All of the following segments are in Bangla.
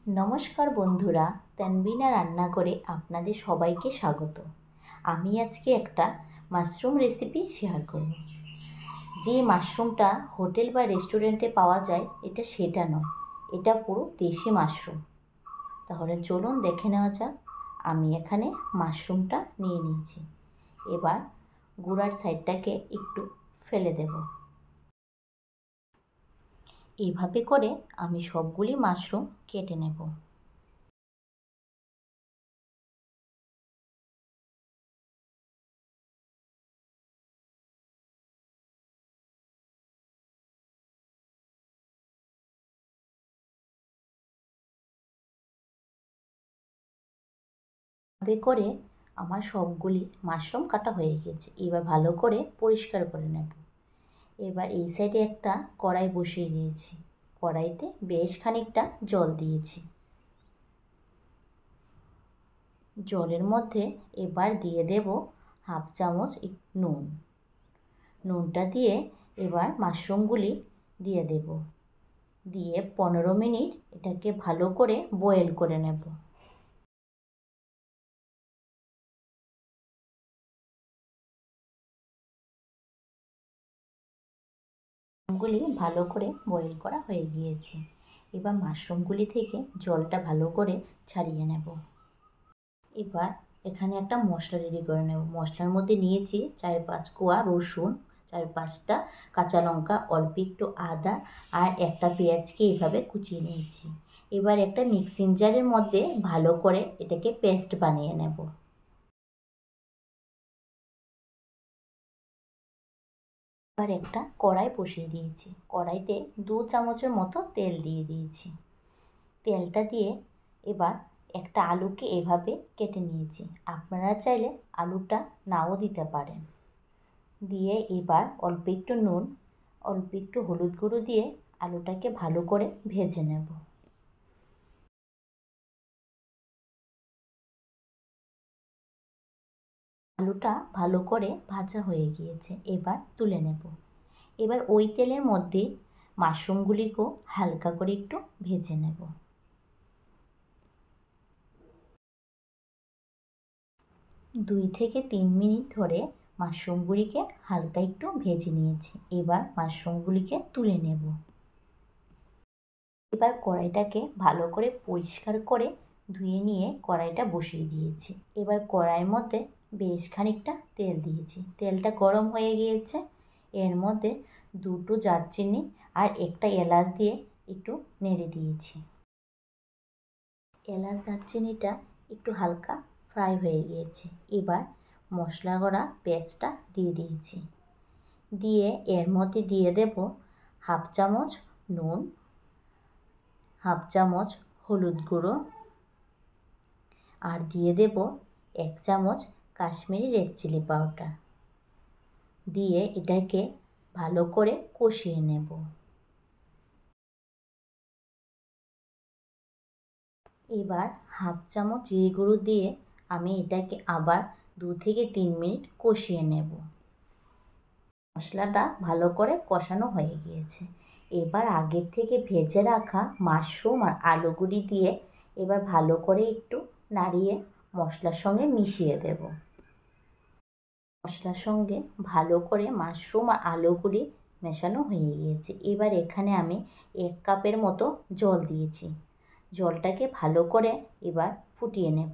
নমস্কার বন্ধুরা, তানবিনা রান্নাঘরে আপনাদের সবাইকে স্বাগত। আমি আজকে একটা মাশরুম রেসিপি শেয়ার করব। যে মাশরুমটা হোটেল বা রেস্টুরেন্টে পাওয়া যায় এটা সেটা নয়, এটা পুরো দেশি মাশরুম। তাহলে চলুন দেখে নেওয়া যাক। আমি এখানে মাশরুমটা নিয়ে নিয়েছি। এবার গুঁড়ার সাইডটাকে একটু ফেলে দেব। এইভাবে করে আমি সবগুলি মাশরুম কেটে নেব। এভাবে করে আমার সবগুলি মাশরুম কাটা হয়ে গেছে। এবার ভালো করে পরিষ্কার করে নেব। এবার এই সাইডে একটা কড়াই বসিয়ে দিয়েছি। কড়াইতে বেশ খানিকটা জল দিয়েছি। জলের মধ্যে এবার দিয়ে দেব হাফ চামচ নুন। নুনটা দিয়ে এবার মাশরুমগুলি দিয়ে দেব। দিয়ে 15 মিনিট এটাকে ভালো করে বয়েল করে নেব। মাশরুমগুলি ভালো করে বয়েল করা হয়ে গিয়েছে। এবার মাশরুমগুলি থেকে জলটা ভালো করে ছাড়িয়ে নেব। এবার এখানে একটা মশলা রেডি করে নেব। মশলার মধ্যে নিয়েছি 4-5 কোয়া রসুন, 4-5টা কাঁচা লঙ্কা, অল্প একটু আদা আর একটা পেঁয়াজকে এভাবে কুচিয়ে নিয়েছি। এবার একটা মিক্সিং জারের মধ্যে ভালো করে এটাকে পেস্ট বানিয়ে নেব। এবার একটা কড়াই বসিয়ে দিয়েছি। কড়াইতে 2 চামচের মতো তেল দিয়ে দিয়েছি। তেলটা দিয়ে এবার একটা আলুকে এভাবে কেটে নিয়েছি। আপনারা চাইলে আলুটা নাও দিতে পারেন। দিয়ে এবার অল্প একটু নুন, অল্প একটু হলুদ গুঁড়ো দিয়ে আলুটাকে ভালো করে ভেজে নেব। আলুটা ভালো করে ভাজা হয়ে গিয়েছে। এবার তুলে নেব। এবার ওই তেলের মধ্যে মাশরুমগুলিকেও হালকা করে একটু ভেজে নেব। 2 থেকে 3 মিনিট ধরে মাশরুমগুলিকে হালকা একটু ভেজে নিয়েছি। এবার মাশরুমগুলিকে তুলে নেব। এবার কড়াইটাকে ভালো করে পরিষ্কার করে ধুয়ে নিয়ে কড়াইটা বসিয়ে দিয়েছি। এবার কড়াইয়ের মধ্যে বেশ খানিকটা তেল দিয়েছি। তেলটা গরম হয়ে গিয়েছে। এর মধ্যে 2টো দারচিনি আর একটা এলাচ দিয়ে একটু নেড়ে দিয়েছি। এলাচ দারচিনিটা একটু হালকা ফ্রাই হয়ে গিয়েছে। এবার মশলা করা পেস্টটা দিয়ে দিয়েছি। দিয়ে এর মধ্যে দিয়ে দেব হাফ চামচ নুন, হাফ চামচ হলুদ গুঁড়ো আর দিয়ে দেব 1 চামচ কাশ্মীরি রেড চিলি পাউডার। দিয়ে এটাকে ভালো করে কষিয়ে নেব। এবার হাফ চামচ জিরে গুঁড়ো দিয়ে আমি এটাকে আবার 2 থেকে 3 মিনিট কষিয়ে নেব। মশলাটা ভালো করে কষানো হয়ে গিয়েছে। এবার আগের থেকে ভেজে রাখা মাশরুম আর আলুগুলি দিয়ে এবার ভালো করে একটু নাড়িয়ে মশলার সঙ্গে মিশিয়ে দেব। মশলার সঙ্গে ভালো করে মাশরুম আর আলুগুলি মেশানো হয়ে গিয়েছে। এবার এখানে আমি 1 কাপের মতো জল দিয়েছি। জলটাকে ভালো করে এবার ফুটিয়ে নেব।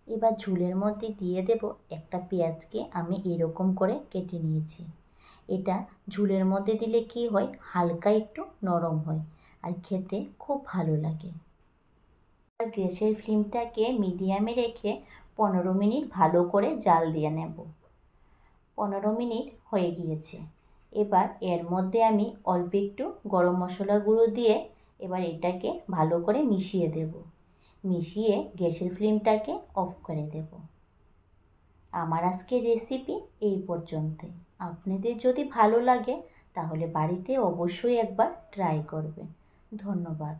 এবার ঝোলের মধ্যে দিয়ে দেব একটা পেঁয়াজকে আমি এরকম করে কেটে নিয়েছি। এটা ঝোলের মধ্যে দিলে কি হয়, হালকা একটু নরম হয় আর খেতে খুব ভালো লাগে। আর গ্যাসের ফ্লেমটাকে মিডিয়ামে রেখে 15 মিনিট ভালো করে জাল দিয়ে নেব। 15 মিনিট হয়ে গিয়েছে। এবার এর মধ্যে আমি অল্প একটু গরম মশলা গুঁড়ো দিয়ে এবার এটাকে ভালো করে মিশিয়ে দেব। মিশিয়ে গ্যাসের ফ্লেমটাকে অফ করে দেব। আমার আজকের রেসিপি এই পর্যন্তই। আপনাদের যদি ভালো লাগে তাহলে বাড়িতে অবশ্যই একবার ট্রাই করবেন। ধন্যবাদ।